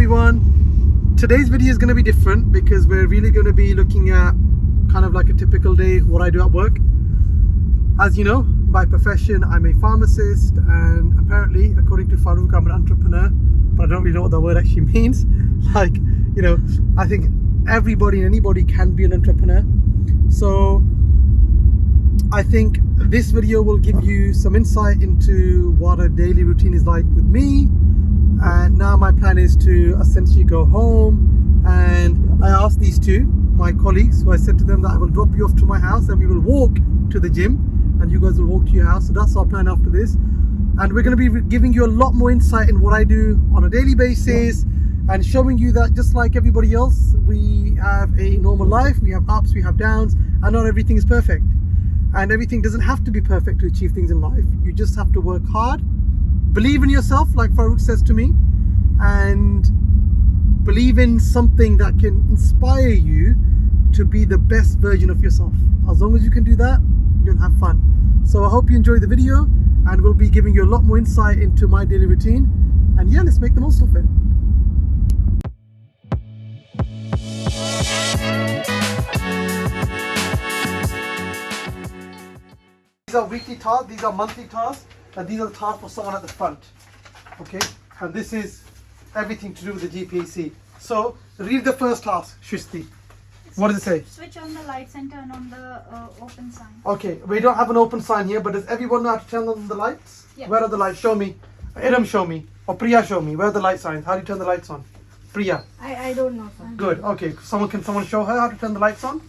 everyone. Today's video is going to be different because we're really going to be looking at kind of like a typical day, what I do at work. As you know, by profession I'm a pharmacist, and apparently according to Farouk I'm an entrepreneur, but I don't really know what that word actually means. Like, you know, I think everybody and anybody can be an entrepreneur. So I think this video will give you some insight into what a daily routine is like with me. And now my plan is to essentially go home, and I asked these two, my colleagues, who I said to them that I will drop you off to my house and we will walk to the gym and you guys will walk to your house. So that's our plan after this. And we're going to be giving you a lot more insight in what I do on a daily basis, and showing you that just like everybody else, we have a normal life, we have ups, we have downs, and not everything is perfect. And everything doesn't have to be perfect to achieve things in life. You just have to work hard, believe in yourself, like Farouk says to me, and believe in something that can inspire you to be the best version of yourself. As long as you can do that, you'll have fun. So I hope you enjoy the video, and we'll be giving you a lot more insight into my daily routine. And yeah, let's make the most of it. These are weekly tasks, these are monthly tasks, and these are the tasks for someone at the front. Okay, and this is everything to do with the GPAC. So read the first task, Shristi. What does it say? Switch on the lights and turn on the open sign. Okay, we don't have an open sign here, but does everyone know how to turn on the lights? Yeah. Where are the lights? Show me. Iram, show me. Or Priya, show me. Where are the light signs? How do you turn the lights on? Priya. I don't know, sir. Good. Okay. Someone show her how to turn the lights on?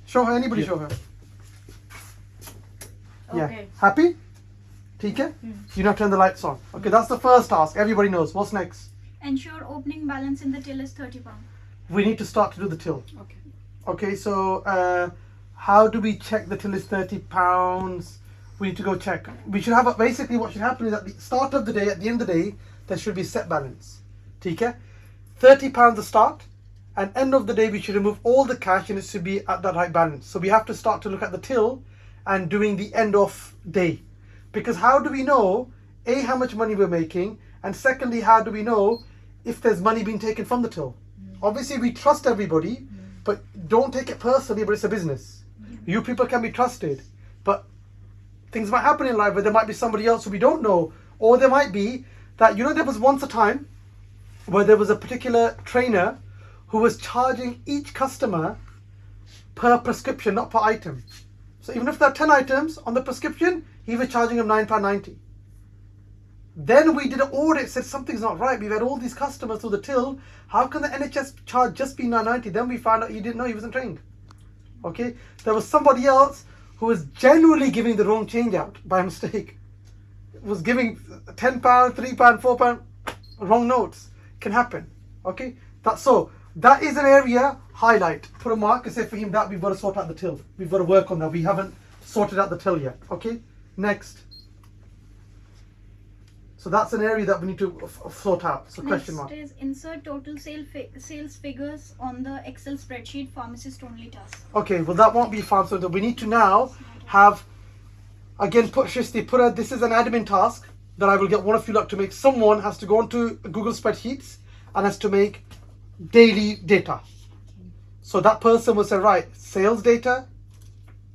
Show her. Anybody show her? Yeah. Okay. Happy? Okay? You know how to turn the lights on. Okay, that's the first task. Everybody knows. What's next? Ensure opening balance in the till is £30. We need to start to do the till. Okay. Okay, so how do we check the till is £30? We need to go check. We should have basically what should happen is at the start of the day, at the end of the day, there should be set balance. Okay? £30 the start, and end of the day we should remove all the cash and it should be at that right balance. So we have to start to look at the till and doing the end of day. Because how do we know A, how much money we're making, and secondly, how do we know if there's money being taken from the till? Obviously we trust everybody, but don't take it personally, but it's a business. You people can be trusted, but things might happen in life where there might be somebody else who we don't know, or there might be that, you know, there was once a time where there was a particular trainer who was charging each customer per prescription, not per item. So even if there are 10 items on the prescription, he was charging them £9.90. Then we did an audit, said something's not right. We've had all these customers through the till. How can the NHS charge just be £9.90? Then we found out he didn't know, he wasn't trained. Okay, there was somebody else who was genuinely giving the wrong change out by mistake. Was giving £10, £3, £4 wrong notes. Can happen. Okay, that is an area, highlight, put a mark and say for him that we've got to sort out the till. We've got to work on that. We haven't sorted out the till yet. Okay, next. So that's an area that we need to sort out. So question mark. Next is insert total sales figures on the Excel spreadsheet, pharmacist only task. Okay, well that won't be fun. So we need to now have, again, this is an admin task that I will get one of you lot to make. Someone has to go onto Google Spreadsheets and has to make daily data. So that person will say, right, sales data,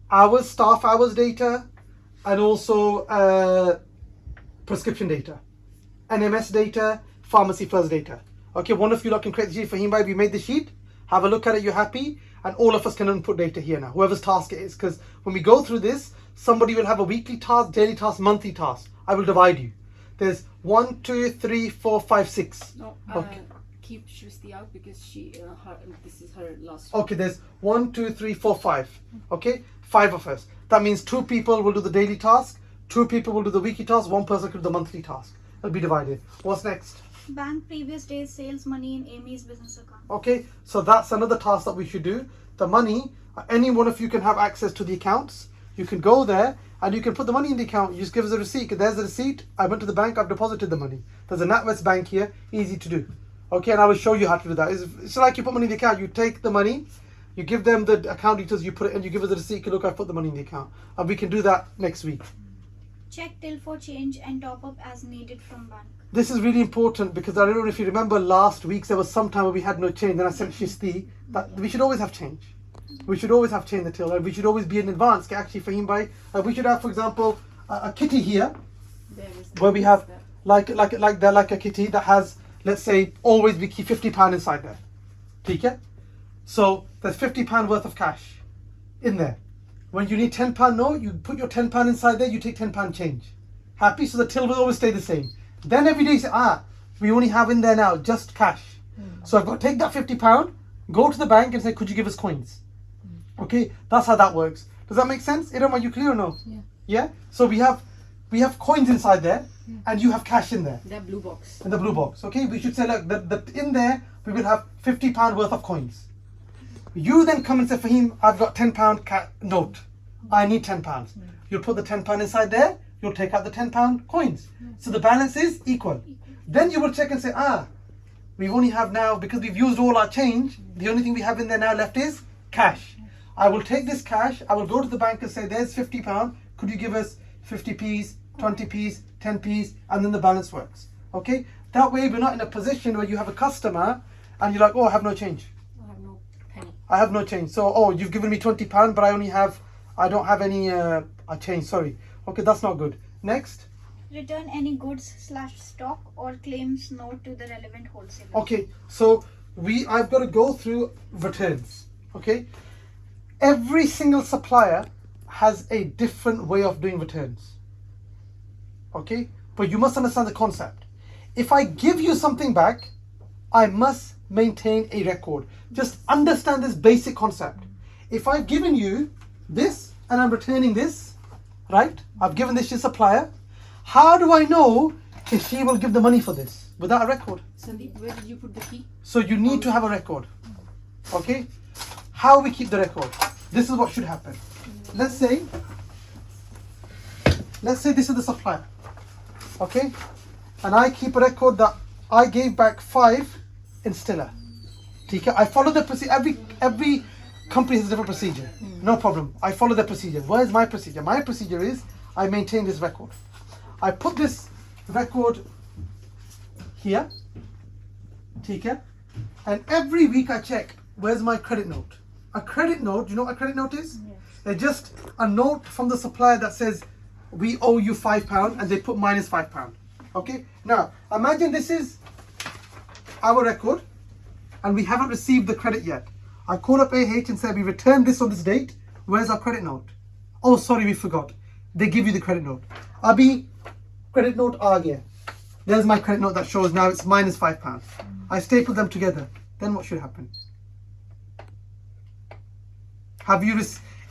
hours, staff hours data, and also prescription data, NMS data, pharmacy plus data. Okay, one of you lot can create the sheet. For him, we made the sheet, have a look at it, you're happy, and all of us can input data here now, whoever's task it is. Because when we go through this, somebody will have a weekly task, daily task, monthly task. I will divide you. There's 1, 2, 3, 4, 5, 6. No, okay. Keep Shristi out because this is her last. Okay, there's 1, 2, 3, 4, 5. Okay, 5 of us. That means 2 people will do the daily task, 2 people will do the weekly task, 1 person will do the monthly task. It'll be divided. What's next? Bank previous day's sales money in Amy's business account. Okay, so that's another task that we should do. The money, any one of you can have access to the accounts. You can go there and you can put the money in the account. You just give us a receipt. There's a receipt. I went to the bank, I've deposited the money. There's a NatWest bank here, easy to do. Okay, and I will show you how to do that. It's like you put money in the account. You take the money, you give them the account details, you put it in, you give us a receipt, look, I put the money in the account. And we can do that next week. Check till for change and top up as needed from bank. this is really important because I don't know if you remember last week there was some time where we had no change. Then I sent Shisti that we should always have change. We should always have change in the till, and we should always be in advance. Actually, Faheem bhai, we should have, for example, a kitty here where we have like a kitty that has, let's say, always we keep £50 inside there. Okay? So there's £50 worth of cash in there. When you need £10 note, you put your £10 inside there, you take £10 change. Happy? So the till will always stay the same. Then every day you say, we only have in there now just cash. So I've got to take that £50, go to the bank and say, could you give us coins? Okay, that's how that works. Does that make sense? Iram, are you clear or no? Yeah. Yeah? So we have coins inside there, and you have cash in there. That blue box. In the blue box. Okay, we should say, look, that in there we will have £50 worth of coins. You then come and say, Faheem, I've got £10 note. I need £10. You'll put the £10 inside there, you'll take out the £10 coins. So the balance is equal. Then you will check and say, we only have now, because we've used all our change, the only thing we have in there now left is cash. I will take this cash, I will go to the bank and say, there's £50, could you give us 50p's, 20p's, 10p's, and then the balance works. Okay? That way we're not in a position where you have a customer and you're like, oh, I have no change. I have no penny. I have no change. So, oh, you've given me £20, but I don't have any change, sorry. Okay, that's not good. Next. Return any goods / stock or claims note to the relevant wholesaler. Okay, so I've got to go through returns. Okay? Every single supplier has a different way of doing returns. Okay? But you must understand the concept. If I give you something back, I must maintain a record. Just understand this basic concept. If I've given you this and I'm returning this, right? I've given this to supplier. How do I know if she will give the money for this without a record? Sandeep, where did you put the key? So you need to have a record. Okay? How we keep the record? This is what should happen. Let's say this is the supplier. Okay? And I keep a record that I gave back 5 in Stiller. Okay? I follow the procedure. Every company has a different procedure. No problem. I follow the procedure. What is my procedure? My procedure is I maintain this record. I put this record here. Okay? And every week I check, where's my credit note? A credit note, you know what a credit note is? Yes. It's just a note from the supplier that says, we owe you £5, and they put minus £5. Okay? Now, imagine this is our record, and we haven't received the credit yet. I call up AH and say, we returned this on this date. Where's our credit note? Oh, sorry, we forgot. They give you the credit note. Abhi, credit note aa gaya. There's my credit note that shows now it's minus £5. I staple them together. Then what should happen?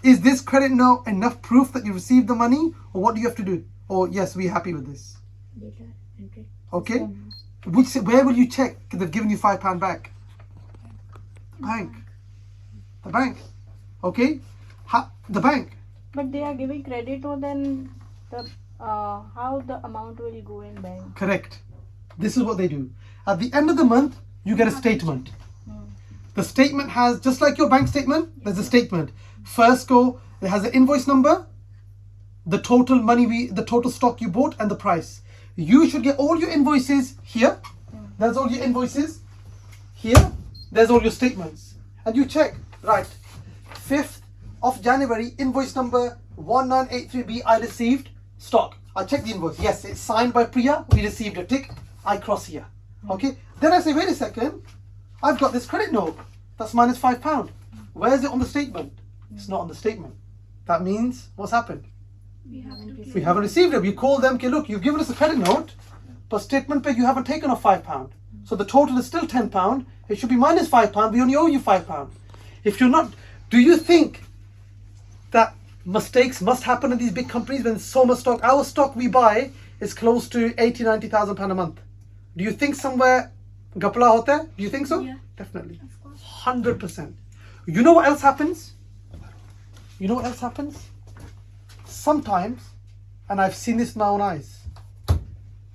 Is this credit note enough proof that you received the money, or what do you have to do? Or yes, we're happy with this. Data entry. Okay. Where will you check if they've given you £5 back? Bank. The bank. Okay. The bank. But they are giving credit note, then the how the amount will go in bank? Correct. This is what they do. At the end of the month, you get a statement. The statement has, just like your bank statement, there's a statement. First it has an invoice number, the total money the total stock you bought, and the price. You should get all your invoices here. There's all your invoices. Here, there's all your statements. And you check, right, 5th of January, invoice number 1983B, I received stock. I check the invoice. Yes, it's signed by Priya. We received a tick. I cross here. Okay. Then I say, wait a second. I've got this credit note. That's minus £5. Where is it on the statement? It's not on the statement. That means what's happened? We We haven't received it. We call them, okay, look, you've given us a credit note, but statement pay you haven't taken off £5. So the total is still £10. It should be minus £5. We only owe you £5. If you're not, do you think that mistakes must happen in these big companies when so much stock? Our stock we buy is close to £80,000-90,000 a month. Do you think somewhere gapla hota hai? Do you think so? Yeah. Definitely. Of course. 100%. You know what else happens? You know what else happens? Sometimes, and I've seen this in my own eyes,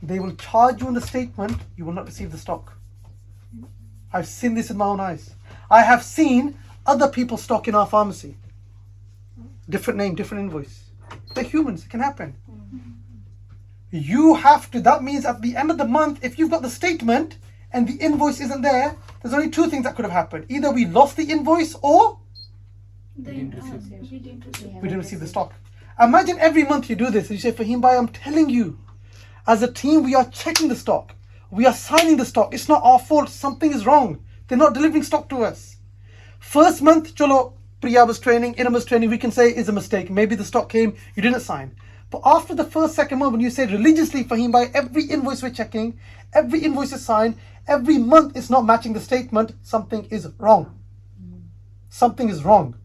they will charge you on the statement, you will not receive the stock. I've seen this in my own eyes. I have seen other people's stock in our pharmacy. Different name, different invoice. They're humans, it can happen. you have to, that means at the end of the month, if you've got the statement and the invoice isn't there, there's only two things that could have happened. Either we lost the invoice or Then we didn't receive the stock. Imagine every month you do this. You say, Faheem bhai, I'm telling you, as a team, we are checking the stock. We are signing the stock. It's not our fault. Something is wrong. They're not delivering stock to us. First month, chalo, Priya was training, Ina was training, we can say is a mistake. Maybe the stock came, you didn't sign. But after the first, second month, when you say religiously, Faheem bhai, every invoice we're checking, every invoice is signed, every month it's not matching the statement, something is wrong. Something is wrong.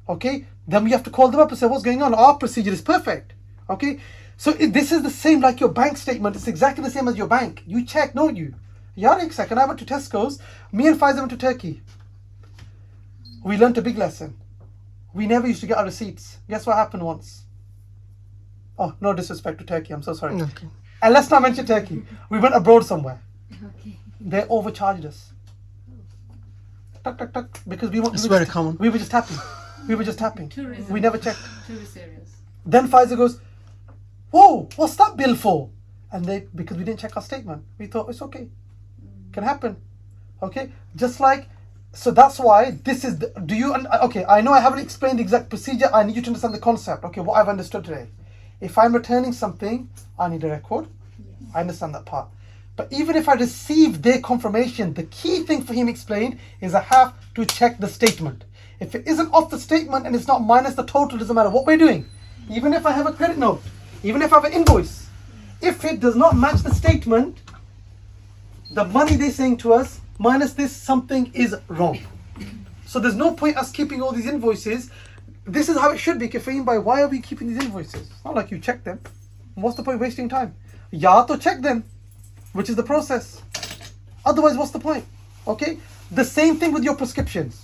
Okay? Then we have to call them up and say, what's going on? Our procedure is perfect. Okay? So this is the same like your bank statement. It's exactly the same as your bank. You check, don't you? Yaar, ek second, I went to Tesco's. Me and Faisal went to Turkey. We learnt a big lesson. We never used to get our receipts. Guess what happened once? Oh, no disrespect to Turkey. I'm so sorry. Okay. And let's not mention Turkey. We went abroad somewhere. Okay. They overcharged us. Tuck, tuck, tuck. Because It's very common. we were just tapping. We were just tapping. Tourism. We never checked. Tourist areas. Then Faisal goes, whoa, what's that bill for? And because we didn't check our statement, we thought it's okay. Can happen. Okay? Just like, so that's why this is, okay, I know I haven't explained the exact procedure. I need you to understand the concept. Okay, what I've understood today. If I'm returning something, I need a record. I understand that part. But even if I receive their confirmation, the key thing for him explained is I have to check the statement. If it isn't off the statement and it's not minus the total, doesn't matter what we're doing. Even if I have a credit note, even if I have an invoice, if it does not match the statement, the money they're saying to us, minus this, something is wrong. So there's no point us keeping all these invoices. This is how it should be. Faheem bhai, why are we keeping these invoices? It's not like you check them. What's the point of wasting time? Ya to check them, which is the process. Otherwise, what's the point? Okay? The same thing with your prescriptions.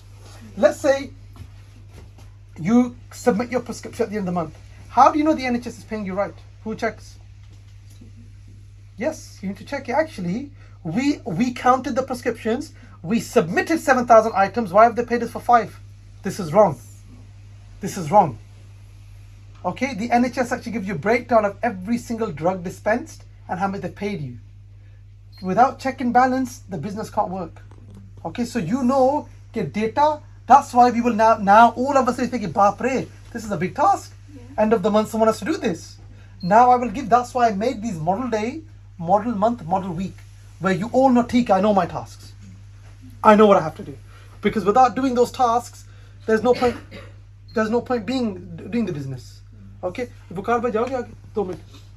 Let's say you submit your prescription at the end of the month. How do you know the NHS is paying you right? Who checks? Yes, you need to check it. Actually, we counted the prescriptions. We submitted 7,000 items. Why have they paid us for 5? This is wrong. This is wrong. Okay, the NHS actually gives you a breakdown of every single drug dispensed and how much they paid you. Without check and balance, the business can't work. Okay, so you know, get data. That's why we will now all of us are thinking, Baap re, this is a big task. End of the month, someone has to do this. Now I will give, that's why I made these model day, model month, model week, where you all know, I know my tasks. I know what I have to do. Because without doing those tasks, there's no point doing the business. Okay?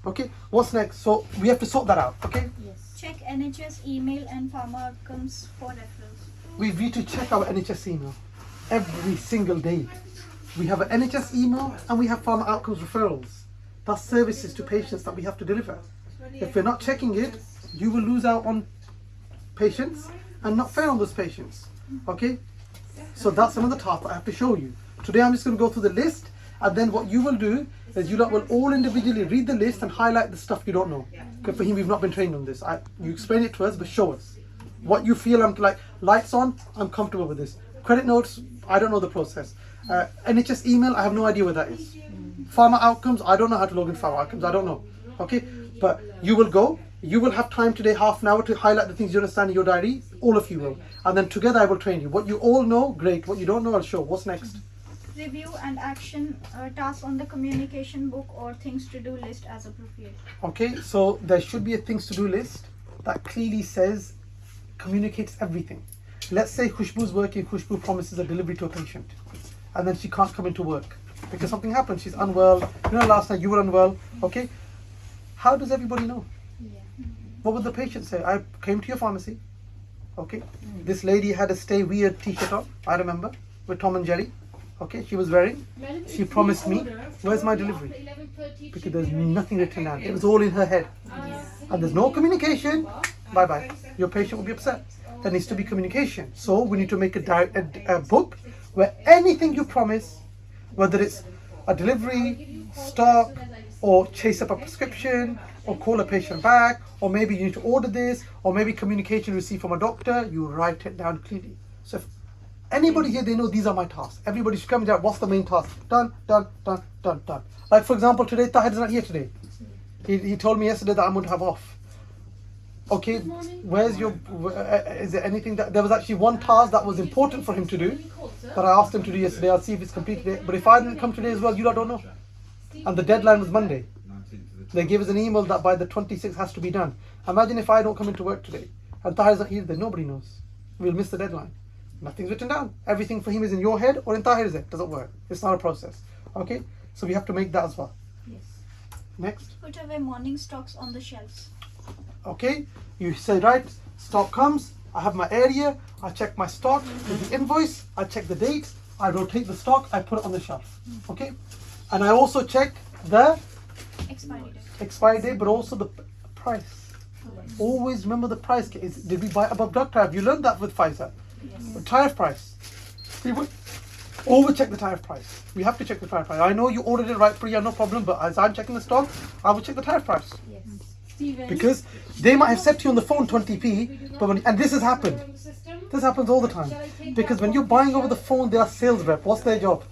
Okay, what's next? So we have to sort that out. Okay? check NHS email and pharma outcomes for referrals. We need to check our NHS email every single day. We have an NHS email and we have pharma outcomes referrals. That's services to patients that we have to deliver. If we're not checking it, you will lose out on patients and not fair on those patients. Okay? So that's another task that I have to show you. Today I'm just going to go through the list, and then what you will do is you lot will all individually read the list and highlight the stuff you don't know. Because for him, we've not been trained on this. You explain it to us, but show us. What you feel, I'm like, lights on, I'm comfortable with this. Credit notes, I don't know the process. NHS email, I have no idea what that is. Pharma outcomes, I don't know how to log in pharma outcomes, I don't know. Okay, but you will go, you will have time today, half an hour, to highlight the things you understand in your diary. All of you will. And then together I will train you. What you all know, great. What you don't know, I'll show. What's next? Review and action tasks on the communication book or things to do list as appropriate. Okay, so there should be a things to do list that clearly says, communicates everything. Let's say Khushbu's working, Khushbu promises a delivery to a patient, and then she can't come into work because something happened, she's unwell. You know, last night you were unwell. Okay, how does everybody know? What would the patient say? I came to your pharmacy. Okay, this lady had a stay weird t-shirt on, I remember, with Tom and Jerry. Okay, she was wearing. She promised me, where's my delivery? Because there's nothing written down. It was all in her head. And there's no communication. Bye-bye. Your patient will be upset. There needs to be communication. So we need to make a book where anything you promise, whether it's a delivery, stock, or chase up a prescription, or call a patient back, or maybe you need to order this, or maybe communication received from a doctor, you write it down clearly. So if anybody here, they know these are my tasks. Everybody should come down, what's the main task? Done, done, done, done, done. Like for example, today, Tahir is not here today. He told me yesterday that I'm going to have off. Okay, where's your? Is there anything that there was actually one task that was important for him to do that I asked him to do yesterday? I'll see if it's completed it. But if I didn't come today as well, you lot don't know. And the deadline was Monday. They gave us an email that by the 26th has to be done. Imagine if I don't come into work today and Tahir's not here, then nobody knows. We'll miss the deadline. Nothing's written down. Everything for him is in your head or in Tahir's head. Doesn't work. It's not a process. Okay, so we have to make that as well. Yes. Next. Put away morning stocks on the shelves. Okay, you say right, stock comes, I have my area, I check my stock with the invoice, I check the date, I rotate the stock, I put it on the shelf. Okay, and I also check the Expiry date. but also the price. Always remember the price. Did we buy above drug tariff? You learned that with Pfizer. The tariff price. We would over check the tariff price. We have to check the tariff price. I know you ordered it right, Priya, no problem, but as I'm checking the stock, I will check the tariff price. Because they might have said to you on the phone 20p, but and this has happened. This happens all the time. Because when you're buying over the phone, they are sales rep. What's their job?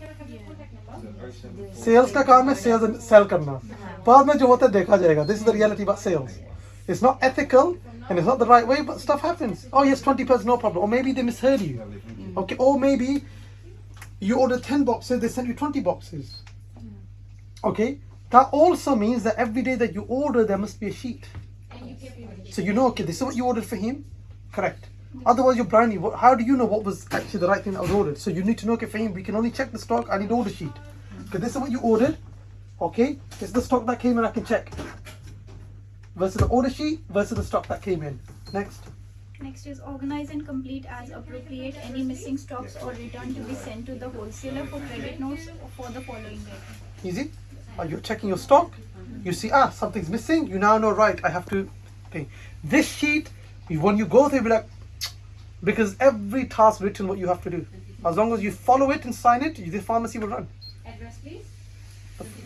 Sales का काम है sales and sell करना. बाद में जो होता है देखा जाएगा. This is the reality about sales. It's not ethical and it's not the right way, but stuff happens. Oh yes, 20%, no problem. Or maybe they misheard you. Okay, or maybe you ordered 10 boxes, they sent you 20 boxes. Okay, that also means that every day that you order, there must be a sheet. So you know, okay, this is what you ordered for him. Correct. Otherwise, you're brand new. How do you know what was actually the right thing that was ordered? So you need to know, okay, for him, we can only check the stock. I need order sheet. Okay, this is what you ordered. Okay, this is the stock that came in. I can check. Versus the order sheet versus the stock that came in. Next. Next is organize and complete as appropriate any missing stocks or return to be sent to the wholesaler for credit notes for the following day. Easy. You're checking your stock. You see, something's missing. You now know, right, I have to think. This sheet, when you go through, you'll be like, because every task written what you have to do. As long as you follow it and sign it, the pharmacy will run. Address, please.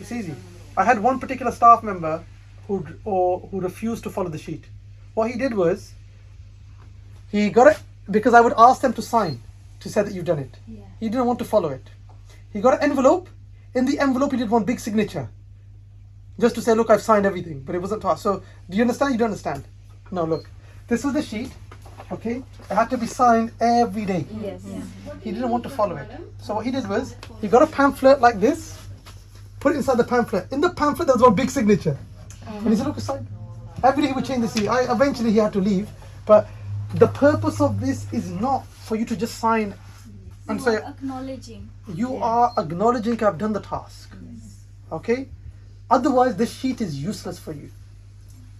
It's easy. I had one particular staff member who refused to follow the sheet. What he did was, he got it because I would ask them to sign to say that you've done it. Yeah. He didn't want to follow it. He got an envelope. In the envelope, he did one big signature, just to say, look, I've signed everything. But it wasn't tasked. So, do you understand? You don't understand? No, look. This was the sheet. Okay, it had to be signed every day. Yes. He didn't want to follow it. So what he did was, he got a pamphlet like this, put it inside the pamphlet. In the pamphlet, there was one big signature. And he said, look, sign. Every day he would change the sheet. Eventually he had to leave. But the purpose of this is not for you to just sign and say, Acknowledging. you are acknowledging I've done the task. Okay? Otherwise, this sheet is useless for you.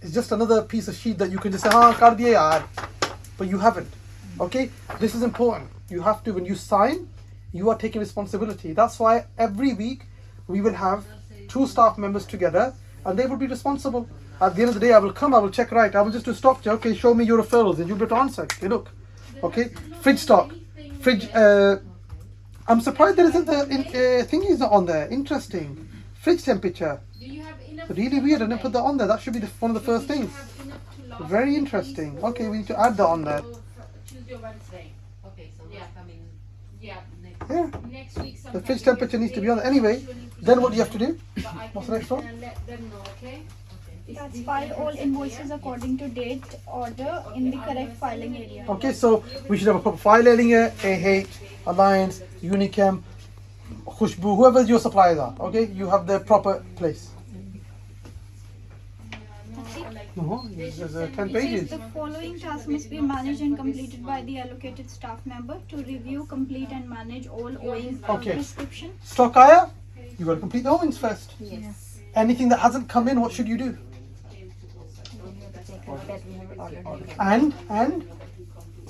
It's just another piece of sheet that you can just say, kar diya yaar. But you haven't. Okay? This is important. You have to, when you sign, you are taking responsibility. That's why every week we will have 2 staff members together and they will be responsible. At the end of the day, I will come, I will check, right. I will just do stock check. Okay, show me your referrals and you'll be able to answer. Okay, look. Okay? Fridge stock. Fridge, I'm surprised there isn't the thing is not on there. Interesting. Fridge temperature. Really weird. I didn't put that on there. That should be one of the first things. Very interesting. Okay, we need to add that on there. Tuesday or Wednesday. Okay, so yeah, coming. Yeah, Yeah. next week. The fridge temperature needs to be on there. Anyway, then what do you have to do? What's the next one? Let them know, okay? That's file all invoices according to date order in the correct filing area. Okay, so we should have a proper file area, AH, Alliance, Unichem, Khushbu, whoever your suppliers are. Okay, you have the proper place. No, there's 10 It says pages. the following tasks must be managed and completed by the allocated staff member to review, complete and manage all owing Okay. prescription. Stock aya, you got to complete the owings first. Yes. Anything that hasn't come in, what should you do? That we have already And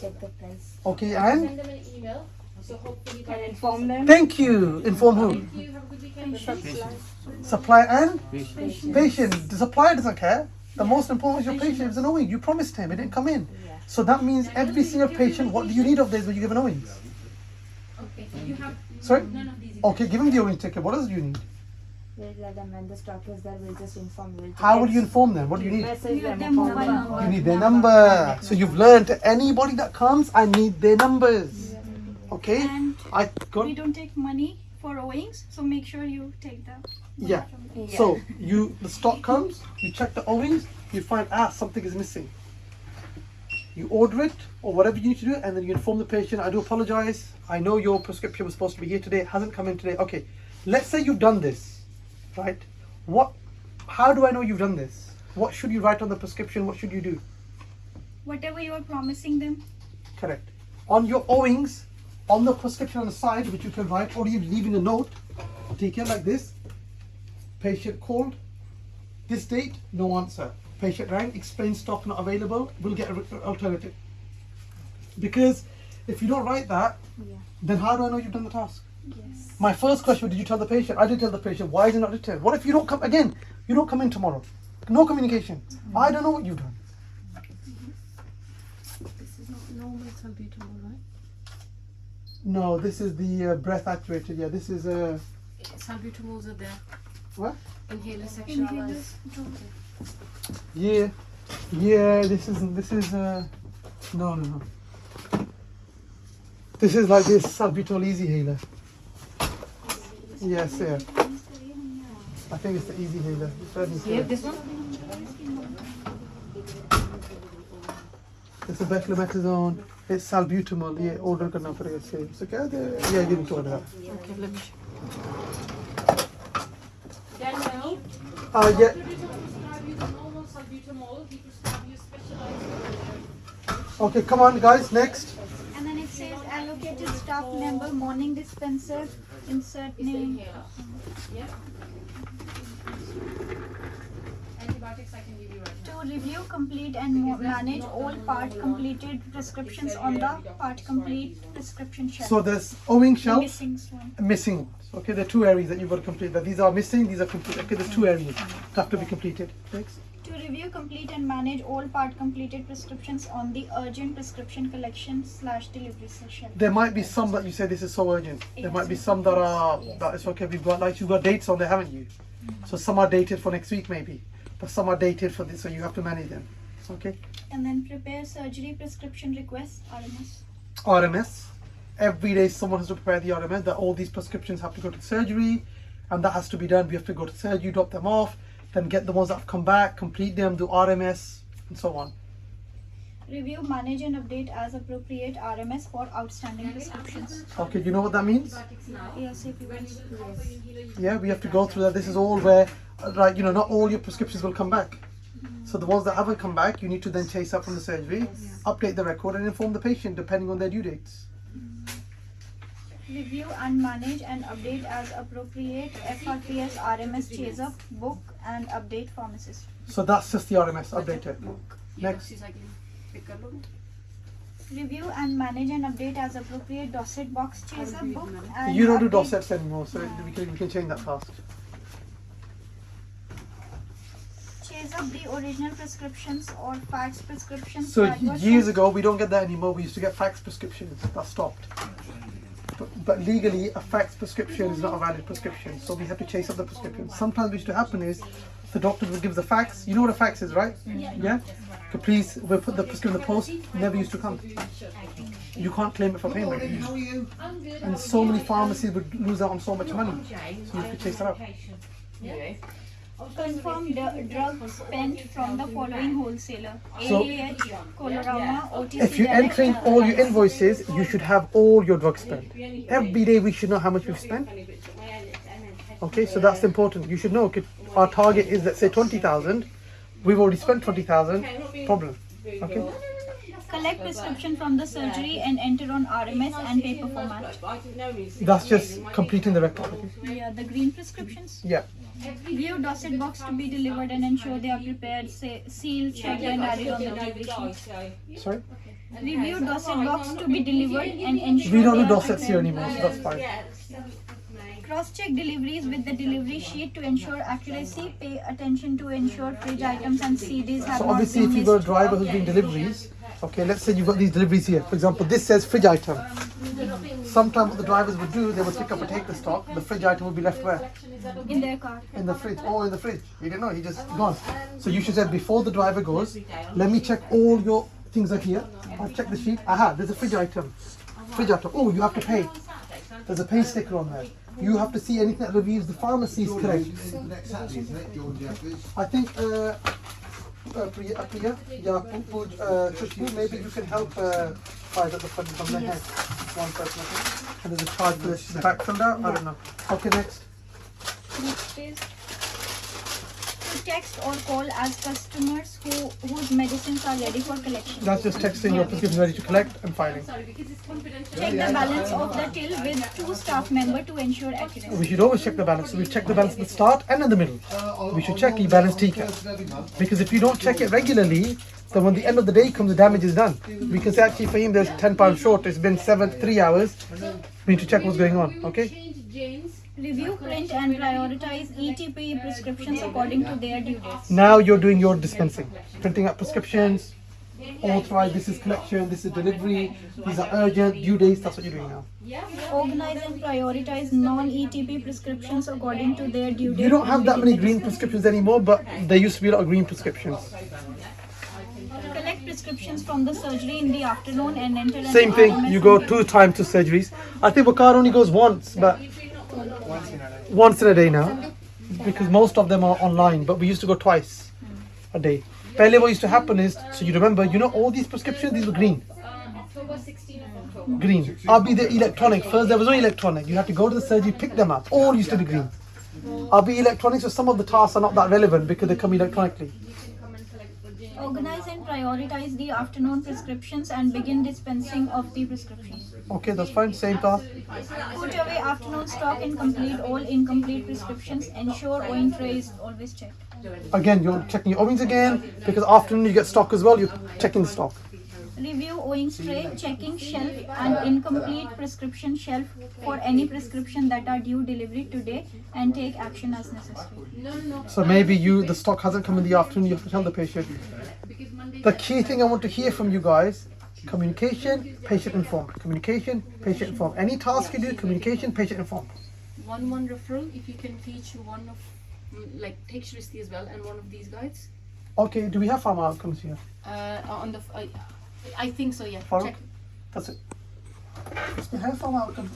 check the price. okay, and Send them an email. So hopefully you Can can inform them. thank you. Inform who? you have a good weekend. Supply and patient. The supplier doesn't care. The most important is your patient is an owing. You promised him, it didn't come in. So that means every single patient, what do you need of this when you give an owings? Okay, you have Sorry? none of these. Okay, give him the owing ticket. What else do you need? We'll let them when the stock is there. We'll just inform. We'll How would you inform them? What do you need? message them? Their mobile number. You need their number. So you've learned anybody that comes, I need their numbers. Okay? And I got we don't take money for owings, so make sure you take the money Yeah. from there. So the stock comes, you check the owings, you find something is missing. You order it or whatever you need to do, and then you inform the patient, I do apologize, I know your prescription was supposed to be here today, it hasn't come in today. Okay, let's say you've done this, right? How do I know you've done this? What should you write on the prescription? What should you do? Whatever you are promising them. Correct. On your owings, on the prescription on the side, which you can write, or you leaving a note, take it like this. Patient called, this date, no answer. Patient rang, explain stock not available, we'll get an alternative. Because if you don't write that, then how do I know you've done the task? Yes. My first question, did you tell the patient? I did tell the patient, why is it not returned? What if you don't come, again, you don't come in tomorrow? No communication. I don't know what you've done. This is not normal salbutamol, right? No, this is the breath actuated, yeah, this is Salbutamols are there. what? Inhaler section. Inhalers. Yeah, this is no. This is like this salbutamol easy healer. Yes, yeah. I think it's the easy healer. Yeah, this one? It's a beclomethasone. It's salbutamol. Yeah, order करना पड़ेगा से. So क्या दे? Yeah, you need to order that. Okay, let me. Daniel, Yeah. prescribe you the normal salbutamol. He prescribed you specialized. Okay, come on, guys. Next. And then it says allocated staff member, morning dispenser, insert name. Yeah. Antibiotics I can give you right now. To review, complete and manage all part completed prescriptions on the part complete prescription shelf. So there's owing The shelf, missing one. missing ones. Okay, there are two areas that you've got to complete. That these are missing, these are complete. Okay, there's two areas that have to be completed. Next. To review, complete and manage all part completed prescriptions on the urgent prescription collection / delivery session. There might be some that you say this is so urgent. There might be some that are that it's okay. We've got you've got dates on there, haven't you? So some are dated for next week maybe, but some are dated for this, so you have to manage them. Okay. And then prepare surgery prescription request, RMS. RMS. Every day someone has to prepare the RMS that all these prescriptions have to go to surgery, and that has to be done. We have to go to surgery, drop them off, then get the ones that have come back, complete them, do RMS, and so on. Review, manage and update as appropriate RMS for outstanding prescriptions. Okay, you know what that means? ASAP. Yeah, we have to go through that. This is all where, right, not all your prescriptions will come back. So the ones that haven't come back, you need to then chase up from the surgery, update the record, and inform the patient depending on their due dates. Review and manage and update as appropriate FRPS RMS chase up, book and update pharmacist. So that's just the RMS updated. Next. Review and manage and update as appropriate dosage box chase up, book and You don't do update- dosets anymore, so we can change that fast. chase up the original prescriptions or fax prescriptions. So that were years sent. ago, we don't get that anymore. We used to get fax prescriptions. That stopped. But legally, a fax prescription is not a valid prescription. So we have to chase up the prescription. Sometimes what used to happen is the doctor would give the fax. You know what a fax is, right? Yeah? So please, we'll put the prescription in the post. Never used to come. You can't claim it for payment. And so many pharmacies would lose out on so much money. So you have to chase that up. Confirm the drug spent from the following wholesaler: So- AAH, Colorama, OTC. If you're Direct, entering and all your RMS. invoices, you should have all your drugs spent. Every day we should know how much we've spent. Okay, so that's important. You should know, okay, our target is, let's say 20,000. We've already spent 20,000. Problem. Okay. Collect prescription from the surgery and enter on RMS and paper format. That's just completing the record. Okay? Yeah, the green prescriptions. Yeah. View dosage box to be delivered and ensure they are prepared, sealed, checked and added on the delivery sheet. Sorry? Review dosage box to be delivered and ensure We don't they do are dosets here prepared. anymore, so that's fine. Cross-check deliveries with the delivery sheet to ensure accuracy. Pay attention to ensure fridge items and CDs have So not obviously, been if you've got a missed. driver who's doing deliveries, okay, let's say you've got these deliveries here. For example, this says fridge item. Sometimes what the drivers would do, they would pick up and take the stock. The fridge item would be left where? in their car. In the fridge. Oh, in the fridge. You didn't know, he just gone. So you should say before the driver goes, let me check all your things are here. I'll check the sheet. Aha, there's a fridge item. Fridge item. Oh, you have to pay. There's a pay sticker on there. You have to see anything that reveals the pharmacy is correct. Next Saturday, isn't it, Georgia, please? I think, Priya, Khushbu, maybe you can help find at the front from the head. One person, I think. And there's a card for the back filled out. I don't know. Okay, next. Next is to text or call as customers whose medicines are ready for collection. That's just texting your prescription ready to collect and filing. Sorry, because it's confidential. Check the balance of the till with 2 staff members to ensure accuracy. We should always check the balance. So we check the balance at the start and in the middle. We should check the balance tika. Because if you don't check it regularly, then when the end of the day comes, the damage is done. We can say actually Faheem, there's £10 short. It's been 3 hours. We need to check what's going on. Okay. Change Jane's. Review, print and prioritize ETP prescriptions according to their due dates. Now you're doing your dispensing, printing up prescriptions, authorize, this is collection, this is delivery, these are urgent, due dates, that's what you're doing now. Organize and prioritize non-ETP prescriptions according to their due date. You don't have that many green prescriptions anymore, but there used to be a lot of green prescriptions. Collect prescriptions from the surgery in the afternoon and enter an Same thing, RMS you go number. 2 times to surgeries. I think Wakar only goes once, but once in a day now, because most of them are online, but we used to go twice a day. Pehle what used to happen is, so you remember, you know all these prescriptions, these were green. October 16th of October. Green. I'll be the electronic. First there was no electronic. You had to go to the surgery, pick them up. All used to be green. I'll be electronic, so some of the tasks are not that relevant because they come electronically. Organize and prioritize the afternoon prescriptions and begin dispensing of the prescriptions. Okay, that's fine. Same task. Put away afternoon stock and complete all incomplete prescriptions. Ensure owing tray is always checked. Again, you're checking your owings again because afternoon you get stock as well. You're checking the stock. Review owing tray, checking shelf and incomplete prescription shelf for any prescription that are due delivery today and take action as necessary. So maybe the stock hasn't come in the afternoon. You have to tell the patient. The key thing I want to hear from you guys: communication, patient informed. Communication, patient informed. Any task you do, communication, patient informed. One referral, if you can teach one of, like, take Shristi as well, and one of these guys. Okay, do we have pharma outcomes here? On the, I think so, yeah. Farooq? Check. That's it. We have pharma outcomes.